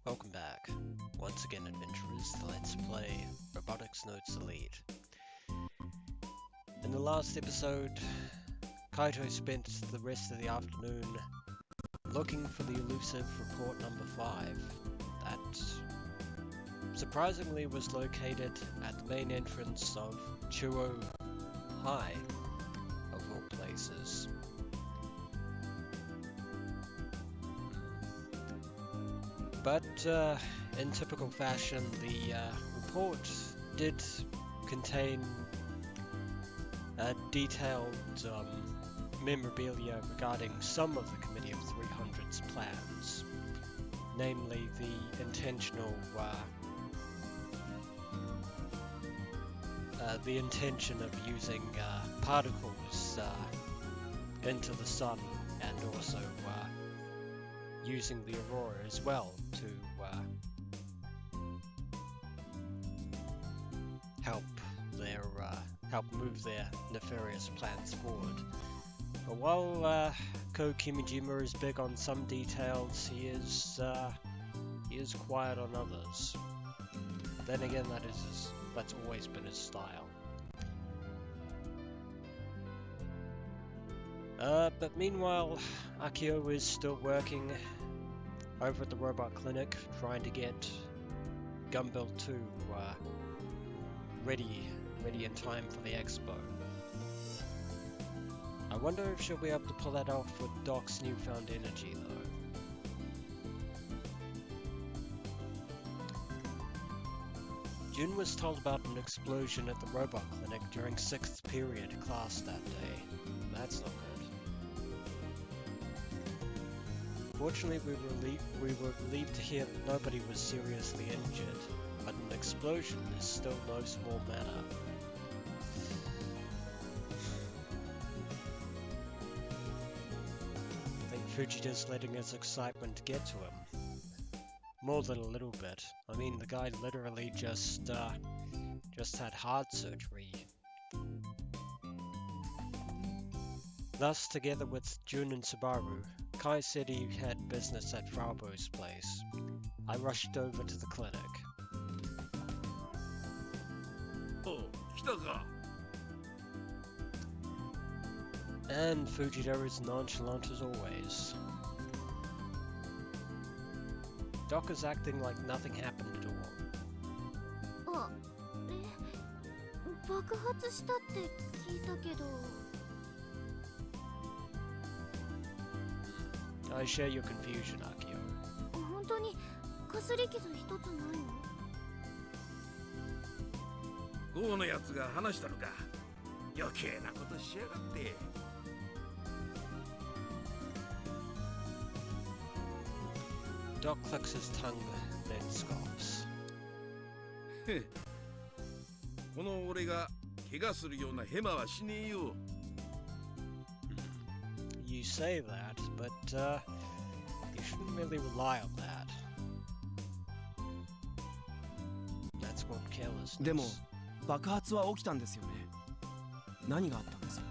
Welcome back. Once again, adventurers, let's play Robotics Notes Elite. In the last episode, Kaito spent the rest of the afternoon looking for the elusive report number 5 that surprisingly was located at the main entrance of Chuo High, of all places. But in typical fashion, the report did contain detailed memorabilia regarding some of the Committee of 300's plans, namely the intention of using particles into the sun, and also using the aurora as well to help move their nefarious plans forward. But while Kimijima is big on some details, he is quiet on others. Then again, that's always been his style. But meanwhile, Akiho is still working over at the robot clinic, trying to get Gunbuild 2 ready in time for the expo. I wonder if she'll be able to pull that off with Doc's newfound energy, though. Jun was told about an explosion at the robot clinic during 6th period class that day. That's not good. Fortunately, we were relieved to hear that nobody was seriously injured, but an explosion is still no small matter. I think Fujita's letting his excitement get to him. More than a little bit. I mean, the guy literally just had heart surgery. Thus, together with Jun and Subaru, Kai said he had business at Fraubo's place. I rushed over to the clinic. Oh, Kitaka. And Fujita is nonchalant as always. Doc is acting like nothing happened at all. 爆発したって聞いたけど。I share your confusion, Akiho. 本当にかすり傷一つないの？ゴーのやつが話したのか。余計なことしやがって。Doc clicks his tongue, then scoffs. この俺が怪我するようなヘマはしねえよ。You say that, but you shouldn't really rely on that. That's called carelessness. でも爆発は起きたんですよね。何があったんですか？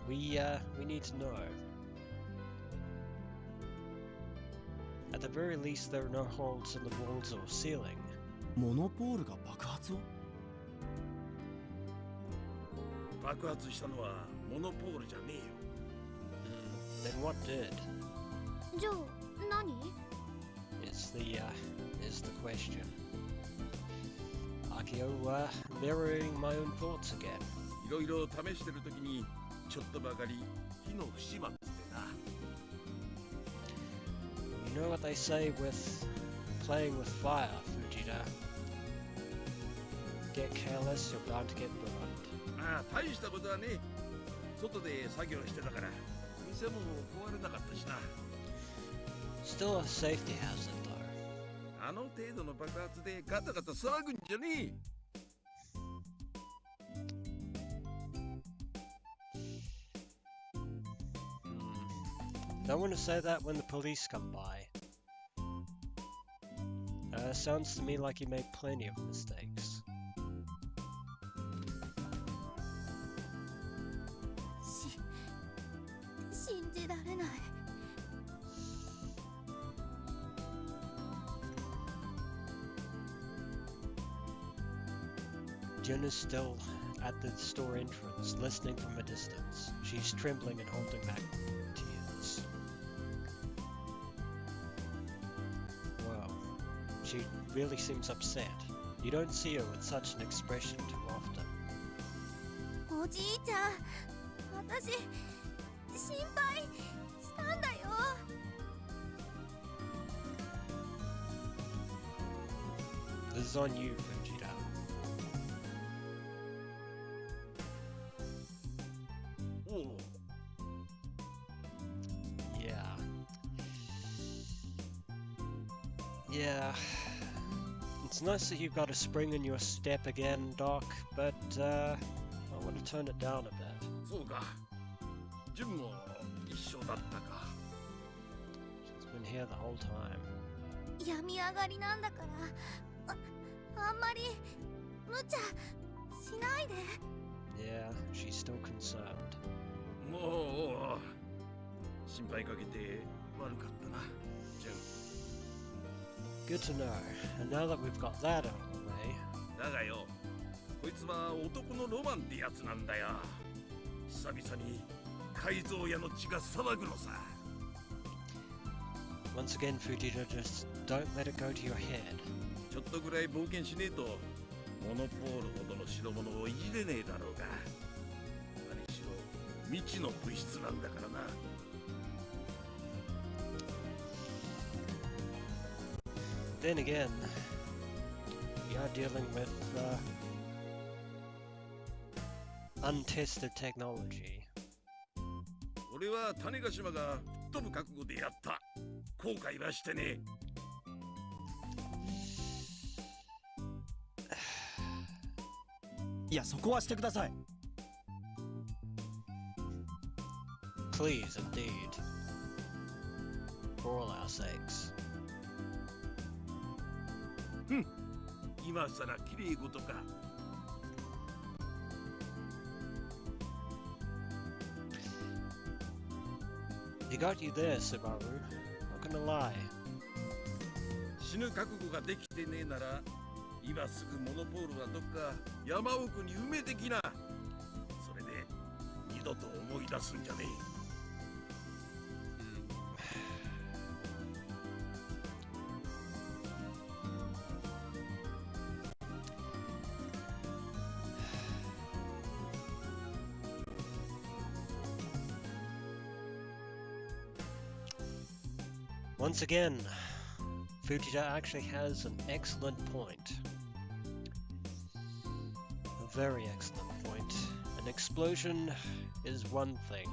Yeah, we need to know. At the very least, there are no holes in the walls or ceiling. モノポールが爆発を？爆発したのはモノポールじゃねえよ。Then what did? じゃあ何？ Is the question. Akiho, mirroring my own thoughts again. いろいろ試してるときにちょっとばかり火の不始末ってな。You know what they say with playing with fire, Fujita. Get careless, you're bound to get burned. ああ、大したことはね。外で作業してたから店も壊れなかったしな。Still a safety hazard, though. あの程度の爆発でガタガタ騒ぐんじゃねえ。Don't want to say that when the police come by. Sounds to me like you made plenty of mistakes. 信じられない。Junna's still at the store entrance, listening from a distance. She's trembling and holding back tears. Wow, she really seems upset. You don't see her with such an expression too often. おじいちゃん、私心配したんだよ。This is on you, Fujita. Oh. Yeah. It's nice that you've got a spring in your step again, Doc, but I want to tone it down a bit. そうか。ジュンも一緒だったか。 She's been here the whole time. 病み上がりなんだから、あんまり無茶しないで。 Yeah, she's still concerned. もう心配かけて悪かったな、ジュン。 Good to know. And now that we've got that out of the way, だがよ、こいつは男のロマンってやつなんだよ。久々に改造屋の血が騒ぐのさ。 once again, Fujita, just don't let it go to your head. ちょっとぐらい冒険しねえと、モノポールほどの代物をいじれねえだろうが。何しろ未知の物質なんだからな。 Then again, we are dealing with untested technology. 俺は種子島が吹っ飛ぶ覚悟でやった。後悔はしてねえ。いや、そこはしてください。 Please, indeed. For all our sakes. 今さら綺麗事か。 You got you there, Subaru. Not gonna lie. 死ぬ覚悟ができてねえなら、今すぐモノポールはどっか山奥に埋めてきな。それで二度と思い出すんじゃねえ。 Once again, Fujita actually has an excellent point. A very excellent point. An explosion is one thing.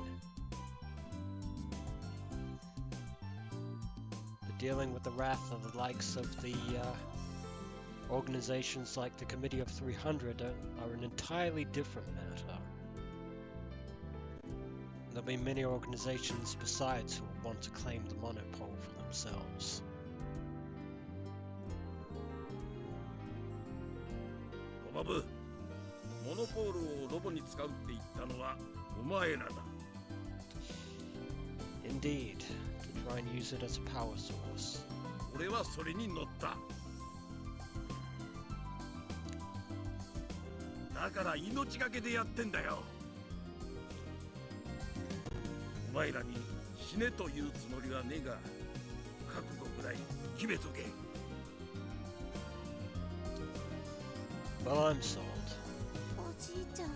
But dealing with the wrath of the likes of the organizations like the Committee of 300 are an entirely different matter. There'll be many organizations besides who will want to claim the monopole for themselves. ロバブ、モノポールをロボに使うって言ったのはお前らだ。 Indeed, to try and use it as a power source. 俺はそれに乗った。だから命がけでやってんだよ。 お前らに死ねというつもりはねえが、覚悟ぐらい決めとけ。 Well, I'm sold. おじいちゃん。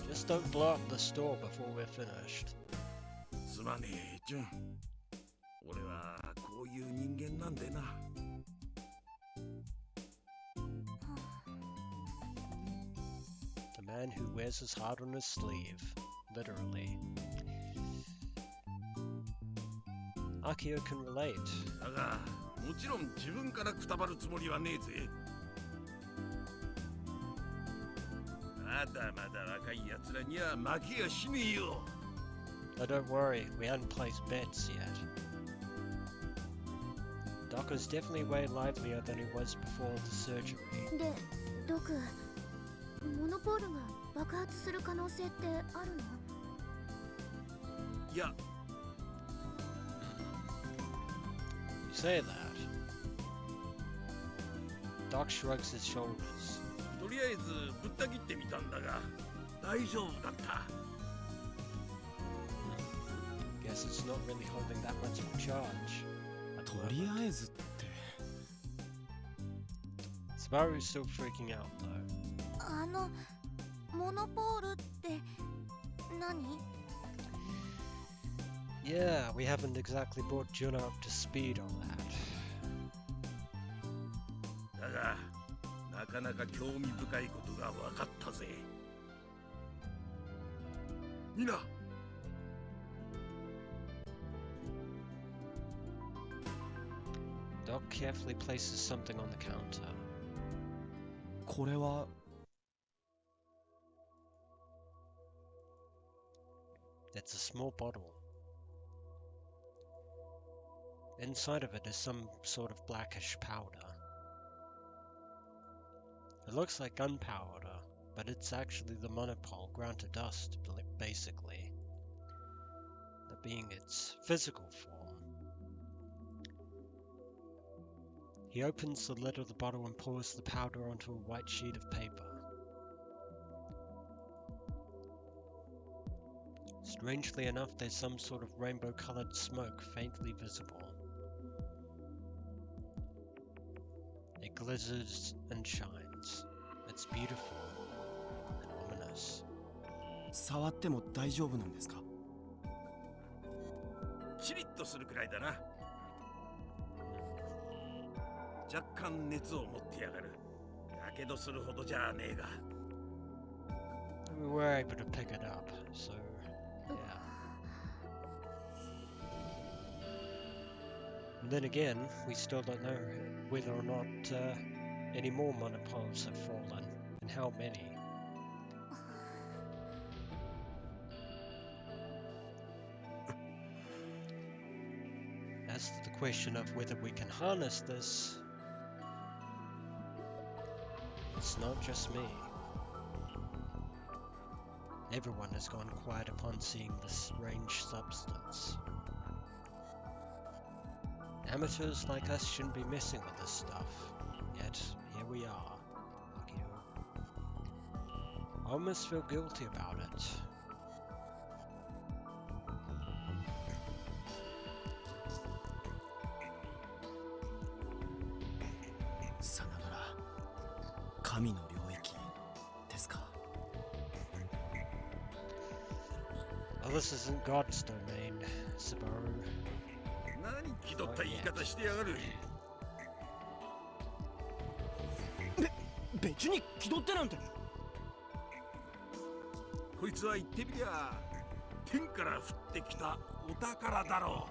Just don't blow up the store before we're finished. すまねえ、ジュン。俺はこういう人間なんでな。 The man who wears his heart on his sleeve. Literally. Akiho can relate. だが、もちろん自分からくたばるつもりはねえぜ。まだまだ若い奴らには負けやしねえよ。 Oh, don't worry, we hadn't placed bets yet. Doc is definitely way livelier than he was before the surgery. で、ドク、モノポールが爆発する可能性ってあるの？いや、 You say that. Doc shrugs his shoulders. とりあえずぶった切ってみたんだが大丈夫だった。 Guess it's not really holding that much of a charge. とりあえずって Subaru's still freaking out though. モノポールって何？ Yeah, we haven't exactly brought Junna up to speed on that. だがなかなか興味深いことが分かったぜ。みんな Doc carefully places something on the counter. これは It's a small bottle. Inside of it is some sort of blackish powder. It looks like gunpowder, but it's actually the monopole ground to dust, basically. That being its physical form. He opens the lid of the bottle and pours the powder onto a white sheet of paper. Strangely enough, there's some sort of rainbow-colored smoke faintly visible. It glitters and shines. It's beautiful and ominous. 触っても大丈夫なんですか？チリッとするくらいだな。若干熱を持ってやがる。やけどするほどじゃねえが。 We were able to pick it up, so yeah. And then again, we still don't know whether or not any more monopoles have fallen, and how many. As to the question of whether we can harness this, it's not just me. Everyone has gone quiet upon seeing this strange substance. Amateurs like us shouldn't be messing with this stuff, yet here we are, Akiho. I almost feel guilty about it. Sanadora, 神の領域ですか？ Well, this isn't God's domain, Subaru. 何気取った言い方してやがる。別に気取ってなんて。こいつは言ってみりゃ天から降ってきたお宝だろ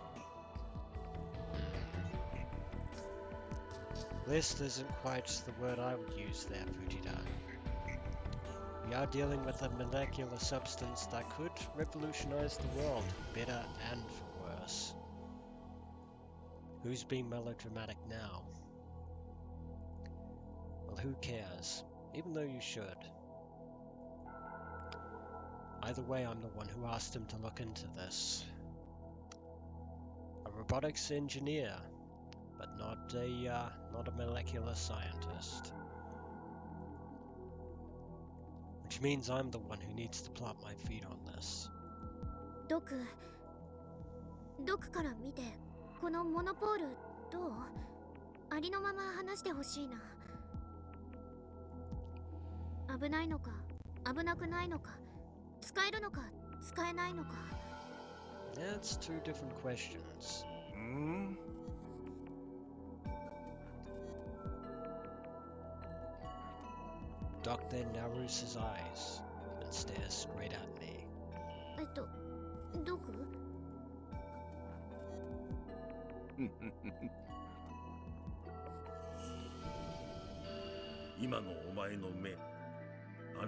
う。 Blessed isn't quite the word I would use there, Fujita. We are dealing with a molecular substance that could revolutionize the world, for better and for worse. Who's being melodramatic now? Well, who cares? Even though you should. Either way, I'm the one who asked him to look into this. A robotics engineer, but not a molecular scientist. Which means I'm the one who needs to plant my feet on this. ドクから見てこのモノポールどう？ありのまま話してほしいな。危ないのか危なくないのか、使えるのか使えないのか。 That's two different questions. Doc then narrows his eyes and stares straight at me. ドク？今のお前の目、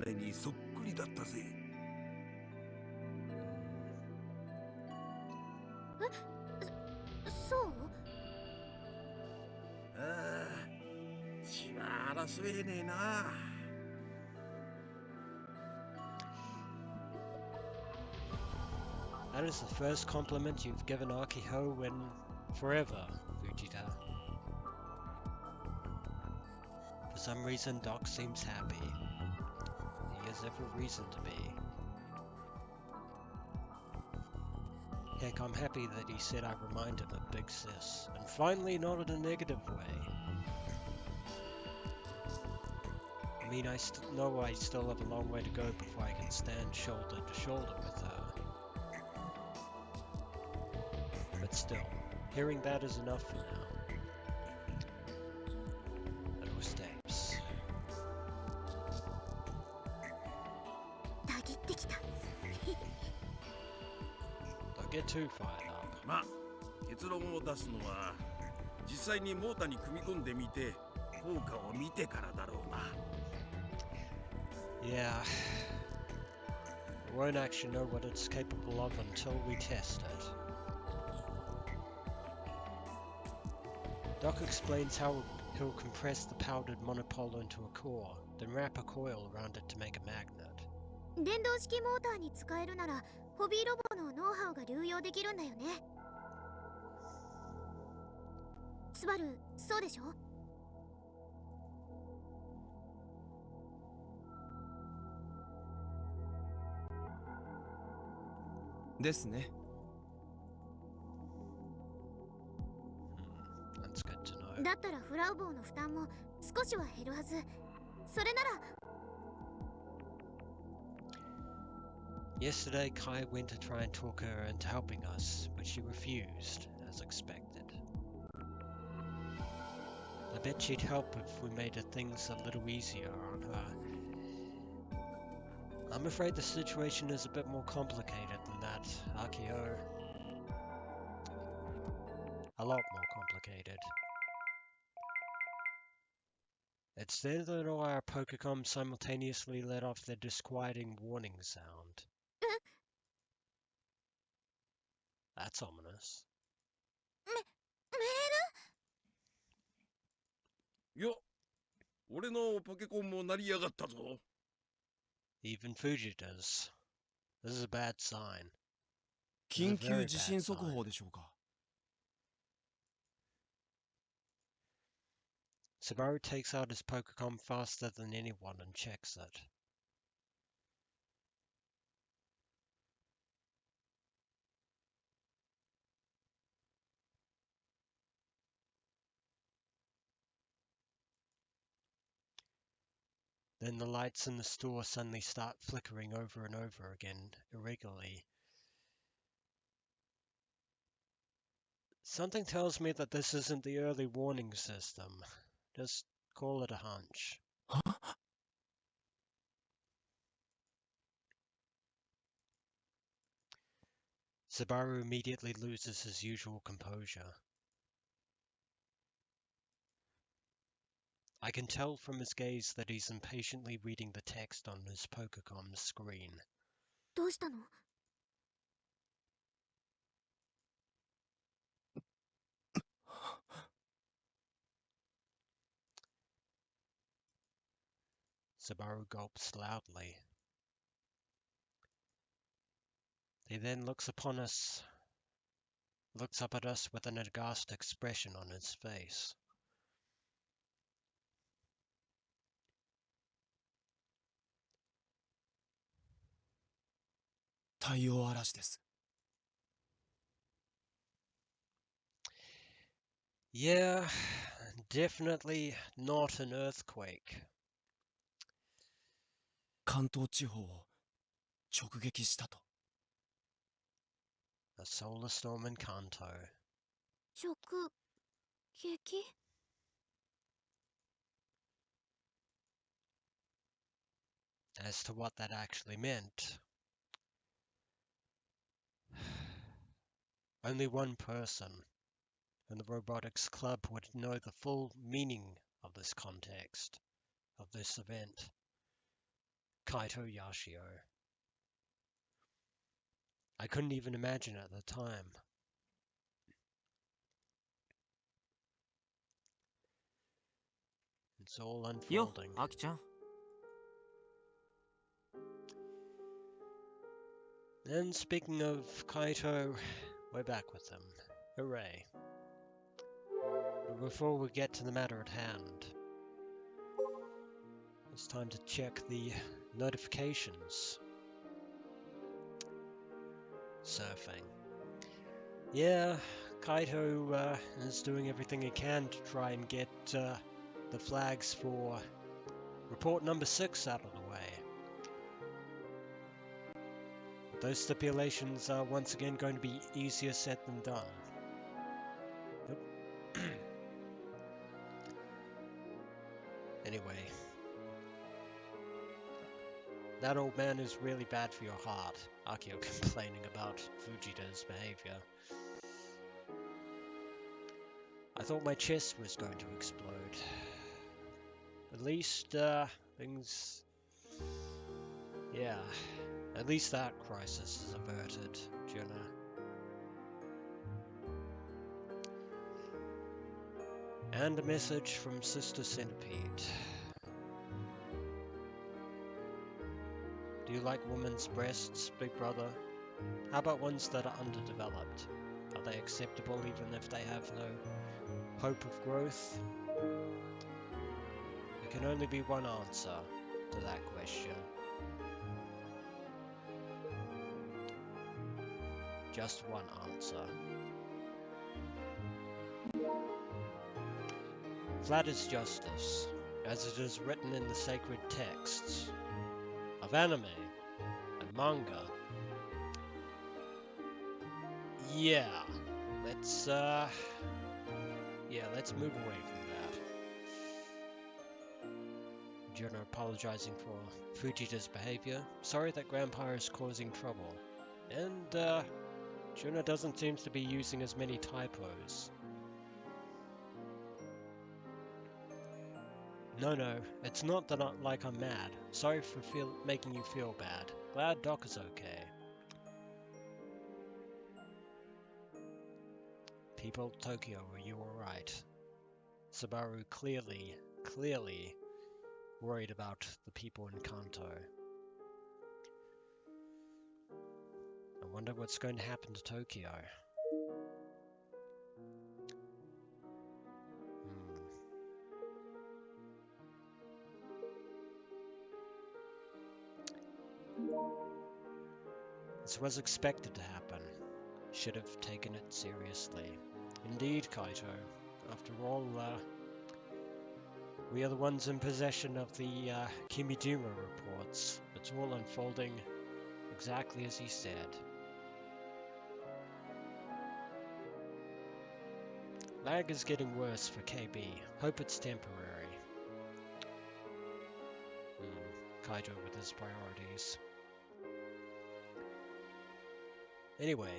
姉にそっくりだったぜ。そう？ああ、血は争えねえな。That is the first compliment you've given Akiho in forever, Fujita. some reason, Doc seems happy. He has every reason to be. Heck, I'm happy that he said I remind him of Big Sis, and finally not in a negative way. I mean, I know I still have a long way to go before I can stand shoulder to shoulder with her. But still, hearing that is enough for now. Little steps. たぎってきた。 Don't get too fired up. まあ結論を出すのは実際にモーターに組み込んでみて効果を見てからだろうな。 Yeah. We won't actually know what it's capable of until we test it. Doc explains how he'll compress the powdered monopole into a core, then wrap a coil around it to make a magnet. 電動式モーターに使えるならホビーロボのノウハウが流用できるんだよね。スバル、そうでしょ？ですね。That's good to know. だったらフラウボーの負担も少しは減るはず。それなら Yesterday, Kai went to try and talk her into helping us, but she refused, as expected. I bet she'd help if we made things a little easier on her. I'm afraid the situation is a bit more complicated than that, Akiho. A lot more complicated. It's then that all our Pokécom simultaneously let off their disquieting warning sound. That's ominous. メール？いや俺のポケコンも鳴りやがったぞ。 Even Fuji does. This is a bad sign. 緊急地震速報でしょうか。 Subaru takes out his Pokécom faster than anyone and checks it. Then the lights in the store suddenly start flickering over and over again, irregularly. Something tells me that this isn't the early warning system. Just call it a hunch. Subaru immediately loses his usual composure. I can tell from his gaze that he's impatiently reading the text on his Pokécom screen. どうしたの？ Subaru gulps loudly. He then looks up at us with an aghast expression on his face. 太陽嵐です。 Yeah, definitely not an earthquake. 関東地方を直撃したと。 A solar storm in Kanto. 直撃？ As to what that actually meant, only one person in the Robotics Club would know the full meaning of this context, of this event. Kaito Yashio. I couldn't even imagine at the time. It's all unfolding. アキちゃん。 And speaking of Kaito, we're back with them. Hooray. But before we get to the matter at hand, It's time to check the notifications. Surfing. Yeah, Kaito is doing everything he can to try and get the flags for report number 6 out of the way. Those stipulations are once again going to be easier said than done. Yep. Anyway, that old man is really bad for your heart. Akiho complaining about Fujita's behavior. I thought my chest was going to explode. At least, things... Yeah, at least that crisis is averted, Junna. And a message from Sister Centipede. Do you like women's breasts, big brother? How about ones that are underdeveloped? Are they acceptable even if they have no hope of growth? There can only be one answer to that question. Just one answer. Flat is justice, as it is written in the sacred texts of anime and manga. Yeah, let's move away from that. Junna apologizing for Fujita's behavior. Sorry that Grandpa is causing trouble. And, Junna doesn't seem to be using as many typos. No, it's not that I'm mad. Sorry for making you feel bad. Glad Doc is okay. People of Tokyo, are you alright? Subaru clearly worried about the people in Kanto. I wonder what's going to happen to Tokyo. This was expected to happen. Should have taken it seriously. Indeed, Kaito. After all, we are the ones in possession of the Kimijima Reports. It's all unfolding exactly as he said. Lag is getting worse for KB. Hope it's temporary. Kaito with his priorities. Anyway,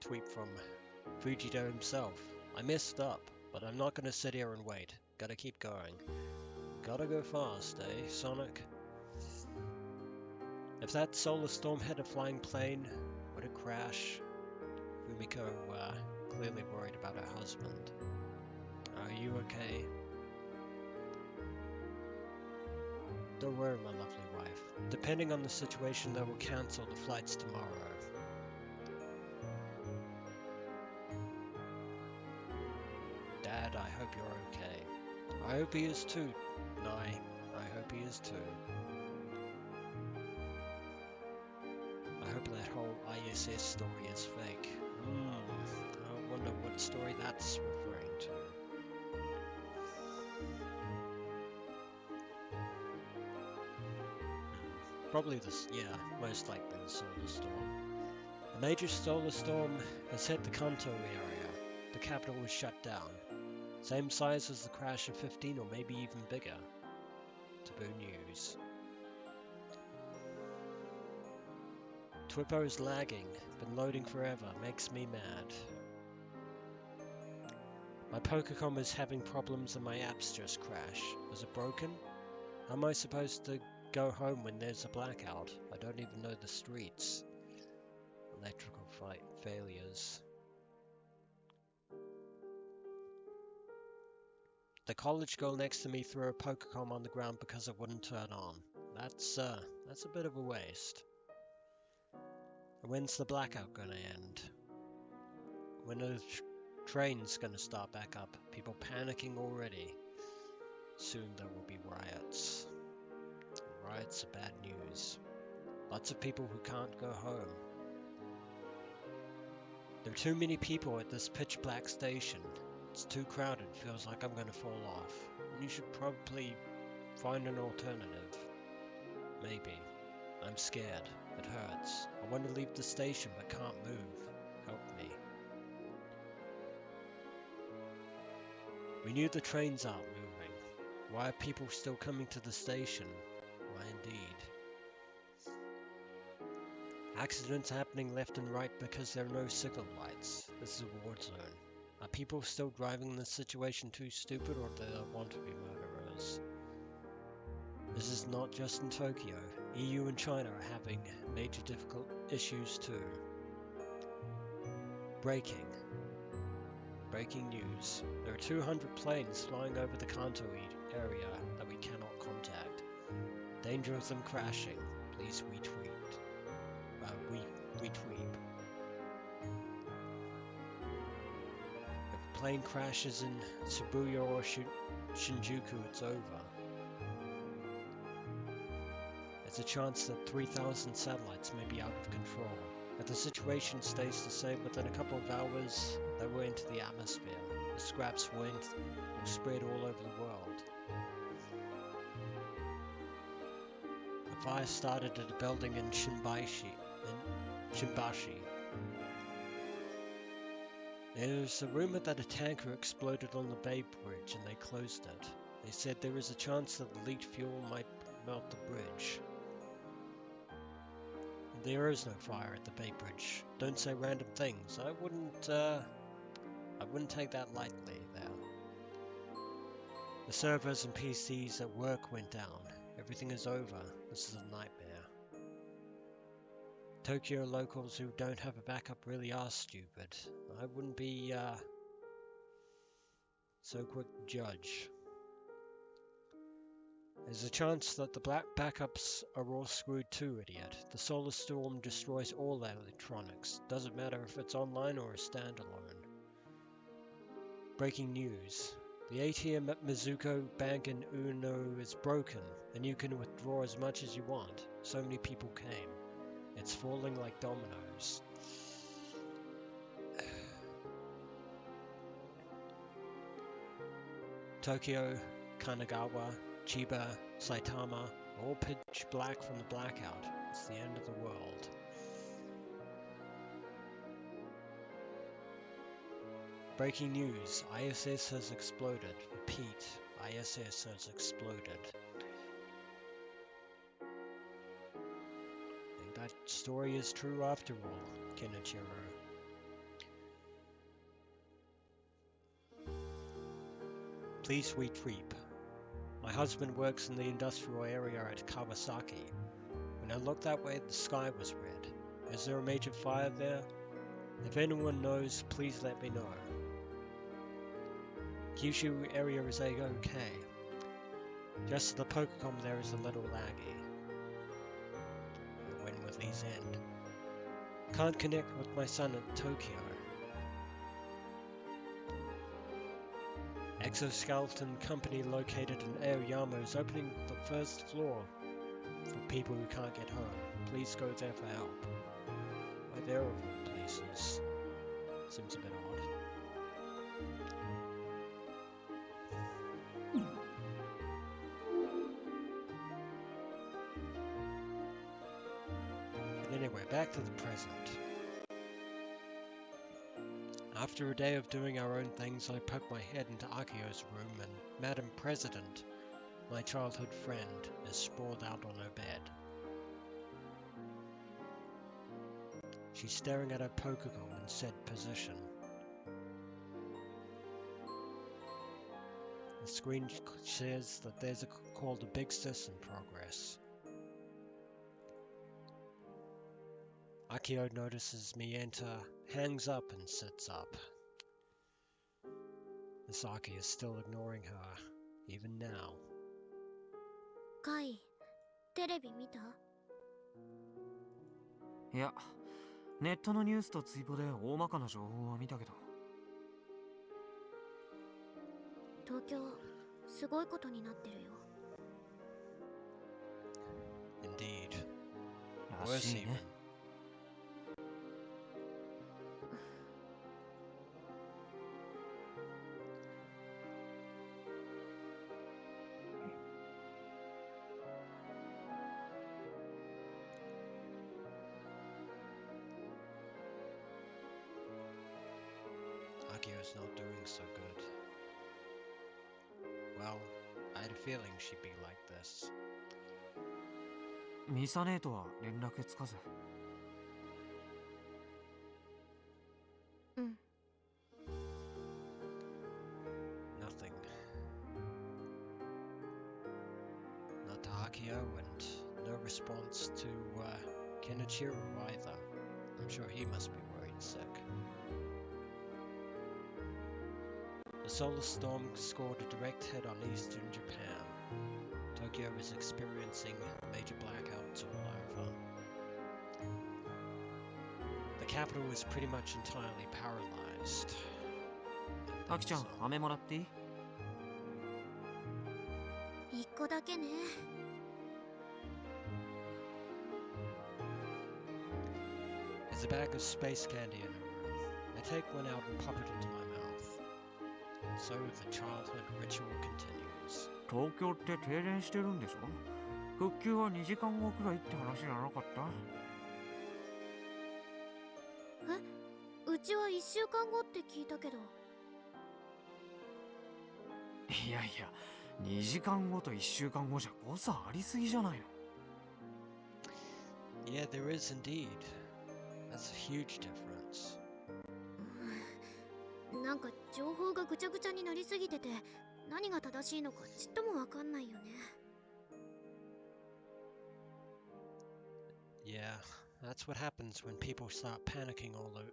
tweet from Fujita himself. I messed up, but I'm not gonna sit here and wait. Gotta keep going. Gotta go fast, eh, Sonic? If that solar storm had a flying plane, would it crash? Fumiko, clearly worried about her husband. Are you okay? Don't worry, my lovely wife. Depending on the situation, they will cancel the flights tomorrow. Dad, I hope you're okay. I hope he is too. Nai, I hope he is too. I hope that whole ISS story is fake. I wonder what story that's referring to. Probably this, yeah, most likely the solar storm. A major solar storm has hit the Kanto area. The capital was shut down. Same size as the crash of 15 or maybe even bigger. Taboo news. Twippo is lagging. Been loading forever. Makes me mad. My Pokecom is having problems and my apps just crash. Was it broken? How am I supposed to go home when there's a blackout? I don't even know the streets. Electrical failures. The college girl next to me threw a Pokecom on the ground because it wouldn't turn on. That's a bit of a waste. When's the blackout gonna end? When are the trains gonna start back up? People panicking already. Soon there will be riots. Riots are bad news. Lots of people who can't go home. There are too many people at this pitch black station. It's too crowded, feels like I'm gonna fall off. And you should probably find an alternative. Maybe. I'm scared. It hurts. I want to leave the station but can't move. Help me. We knew the trains aren't moving. Why are people still coming to the station? Why indeed? Accidents happening left and right because there are no signal lights. This is a war zone. Are people still driving this situation too stupid, or do they want to be murderers? This is not just in Tokyo. EU and China are having major difficult issues too. Breaking news. There are 200 planes flying over the Kanto area that we cannot contact. Danger of them crashing. Please retweet. Retweet. If a plane crashes in Shibuya or Shinjuku, it's over. There's a chance that 3,000 satellites may be out of control. If the situation stays the same, within a couple of hours, they will enter the atmosphere. The scraps will spread all over the world. A fire started at a building in Shimbashi. There's a rumor that a tanker exploded on the Bay Bridge and they closed it. They said there is a chance that the leaked fuel might melt the bridge. There is no fire at the Bay Bridge. Don't say random things. I wouldn't take that lightly there. The servers and PCs at work went down. Everything is over. This is a nightmare. Tokyo locals who don't have a backup really are stupid. I wouldn't be so quick to judge. There's a chance that the black backups are all screwed too, idiot. The solar storm destroys all electronics. Doesn't matter if it's online or a standalone. Breaking news. The ATM at Mizuko Bank in Uno is broken, and you can withdraw as much as you want. So many people came. It's falling like dominoes. Tokyo, Kanagawa, Chiba, Saitama, all pitch black from the blackout. It's the end of the world. Breaking news. ISS has exploded. Repeat. ISS has exploded. I think that story is true after all, Kenichiro. Please retweet. My husband works in the industrial area at Kawasaki. When I looked that way, the sky was red. Is there a major fire there? If anyone knows, please let me know. Kyushu area is okay. Just at the Pokecom there is a little laggy. When will these end? Can't connect with my son at Tokyo. Exoskeleton company located in Aoyama is opening the first floor for people who can't get home. Please go there for help. Why there of all places? Seems a bit odd. But anyway, back to the present. After a day of doing our own things, I poked my head into Akiho's room and Madam President, my childhood friend, is sprawled out on her bed. She's staring at her Pokemon in said position. The screen says that there's a called a big sis in progress. Akiho notices me enter, hangs up and sits up. Misaki is still ignoring her, even now. Kai, テレビ見た？いや、ネットのニュースとツイポで大まかな情報は見たけど。東京、すごいことになってるよ。Indeed. ら Worse しい even. ね。Akiho's not doing so good. Well, I had a feeling she'd be like this. ミサ姉とは連絡つかず。うん。Nothing. Not to Akiho, and no response to Kenichiro either. I'm sure he must be worried sick. The solar storm scored a direct hit on eastern Japan. Tokyo is experiencing major blackouts all over. The capital is pretty much entirely paralyzed. アキちゃん、飴もらっていい？一個だけね。There's a bag of space candy in her room. I take one out and pop it into my mouth. So the childhood ritual continues. 東京って停電してるんでしょ？復旧は2時間後くらいって話じゃなかった？うちは1週間後って聞いたけど。いやいや、2時間後と1週間後じゃ誤差ありすぎじゃないの？ Yeah, there is indeed. That's a huge difference. なんか情報がぐちゃぐちゃになりすぎてて、何が正しいのかちっともわかんないよね。Yeah, that's what happens when people start panicking all over.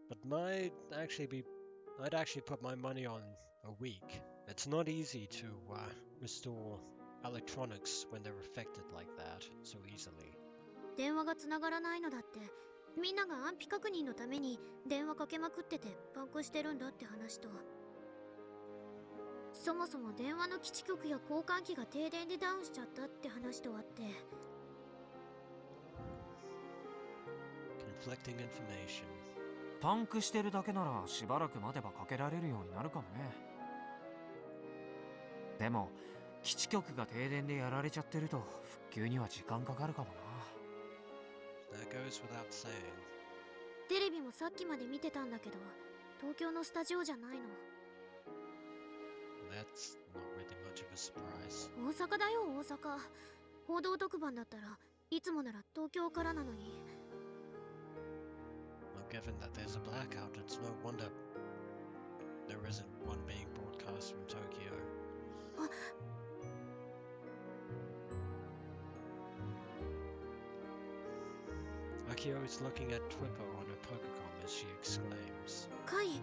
But I'd actually put my money on a week. It's not easy to restore electronics when they're affected like that so easily. 電話がつながらないのだって、みんなが安否確認のために電話かけまくっててパンクしてるんだって話と、そもそも電話の基地局や交換機が停電でダウンしちゃったって話とあって。Conflicting information. パンクしてるだけならしばらく待てばかけられるようになるかもね。でも基地局が停電でやられちゃってると復旧には時間かかるかもな。 That goes without saying. テレビもさっきまで見てたんだけど、東京のスタジオじゃないの。That's not really much of a surprise. 大阪だよ、大阪。報道特番だったらいつもなら東京からなのに。Well, given that there's a blackout, it's no wonder there isn't one being broadcast from Tokyo. Akiho is looking at Twitter on her Pokecom as she exclaims. カイ、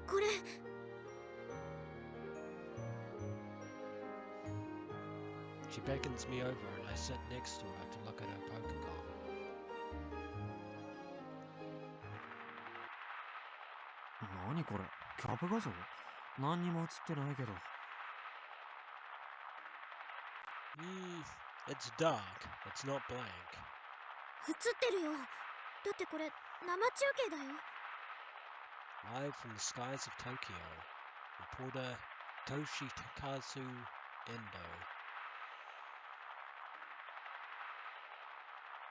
これ。She beckons me over and I sit next to her to look at her Pokecom. 何これ？キャブ画像？何にも映ってないけど。It's dark. It's not blank. 映ってるよ。だってこれ生中継だよ。Live from the skies of Tokyo, reporter Toshikazu Endo.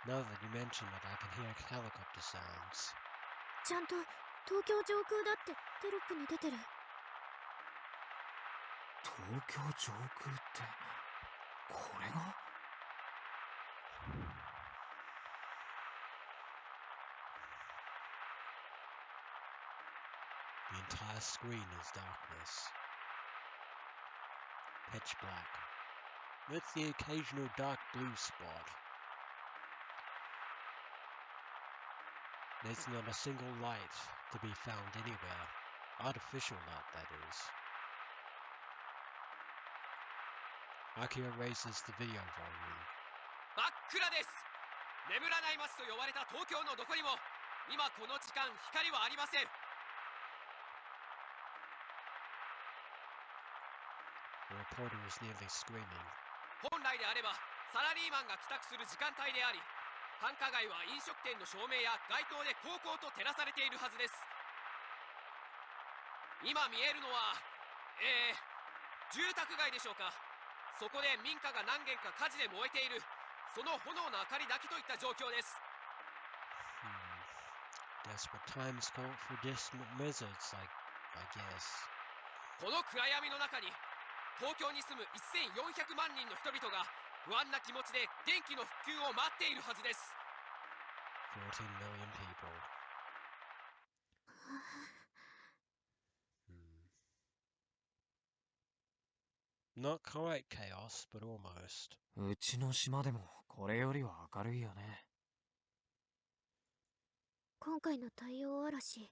Now that you mention it, I can hear helicopter sounds. ちゃんと東京上空だってテロップに出てる。東京上空ってこれが？ The entire screen is darkness. Pitch black, with the occasional dark blue spot. There's not a single light to be found anywhere. Artificial light, that is. Akiho raises the video volume. 真っ暗です。眠らない街と呼ばれた東京のどこにも今この時間光はありません。reporter is nearly screaming. 本来であればサラリーマンが帰宅する時間帯であり、繁華街は飲食店の照明や街灯で煌々と照らされているはずです。今見えるのは住宅街でしょうか。そこで民家が何軒か火事で燃えている、その炎の明かりだけといった状況です。Desperate times call for desperate measures, I guess. この暗闇の中に東京に住む1400万人の人々が不安な気持ちで電気の復旧を待っているはずです。14 million people. Not quite chaos, but almost. うちの島でもこれよりは明るいよね。今回の太陽嵐、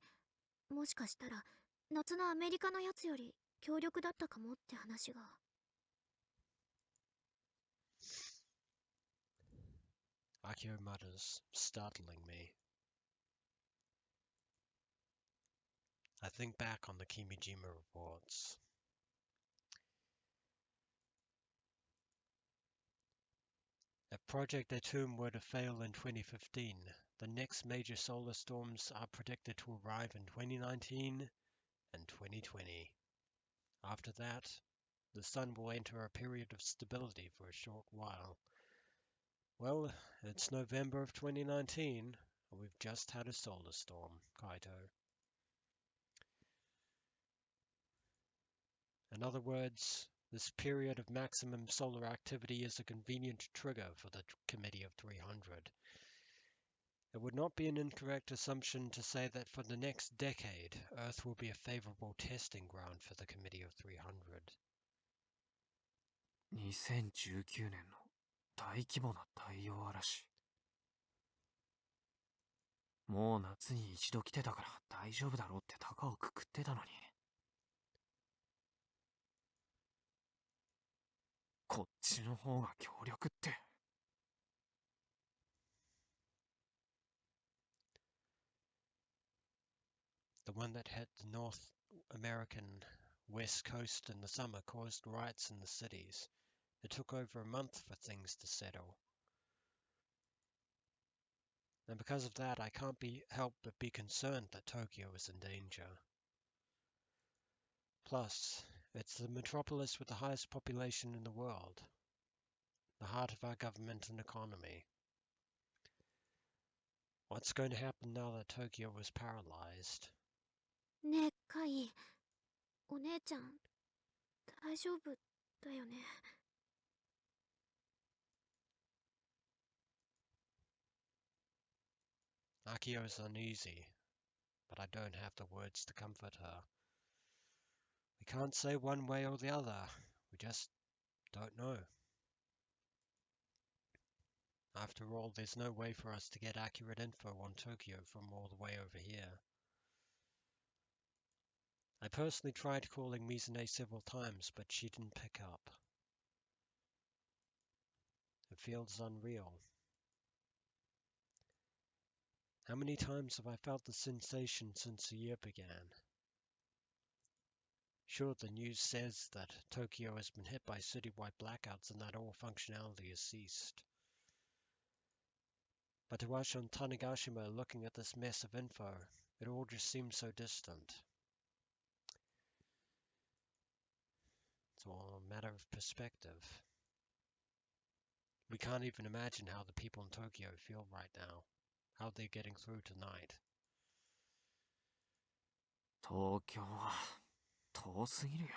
もしかしたら夏のアメリカのやつより強力だったかもって話が。Akiho mutters, startling me. I think back on the Kimijima Reports. If Project Atum were to fail in 2015, the next major solar storms are predicted to arrive in 2019 and 2020. After that, the sun will enter a period of stability for a short while. Well, it's November of 2019, and we've just had a solar storm, Kaito. In other words, this period of maximum solar activity is a convenient trigger for the Committee of 300. It would not be an incorrect assumption to say that for the next decade, Earth will be a favorable testing ground for the Committee of 300. 2019年の大規模な太陽嵐。もう夏に一度来てたから大丈夫だろうって高をくくってたのに。こっちの方が強力って。The one that hit the North American West Coast in the summer caused riots in the cities. It took over a month for things to settle. And because of that, I can't help but be concerned that Tokyo is in danger. Plus, it's the metropolis with the highest population in the world, the heart of our government and economy. What's going to happen now that Tokyo is paralyzed? ねえ、カイ、お姉ちゃん、大丈夫だよね。Akiho is uneasy, but I don't have the words to comfort her. We can't say one way or the other. We just don't know. After all, there's no way for us to get accurate info on Tokyo from all the way over here. I personally tried calling Mizune several times, but she didn't pick up. It feels unreal. How many times have I felt the sensation since the year began? Sure, the news says that Tokyo has been hit by citywide blackouts and that all functionality has ceased. But to us on Tanegashima looking at this mess of info, it all just seems so distant. It's all a matter of perspective. We can't even imagine how the people in Tokyo feel right now, how they're getting through tonight. 東京は遠すぎるよ。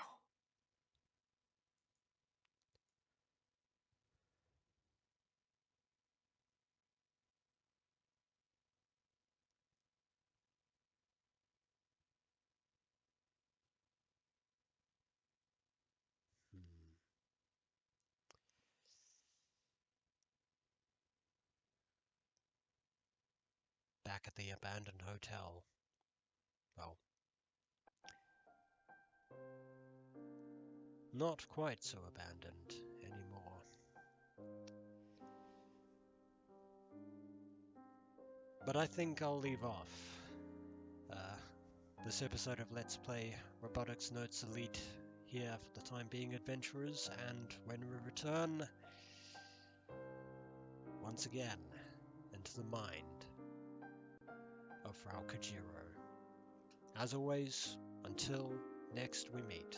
Back at the abandoned hotel. Well, not quite so abandoned anymore. But I think I'll leave off. This episode of Let's Play Robotics Notes Elite here for the time being, adventurers, and when we return, once again, into the mind of Frau Kajiro. As always, until next we meet.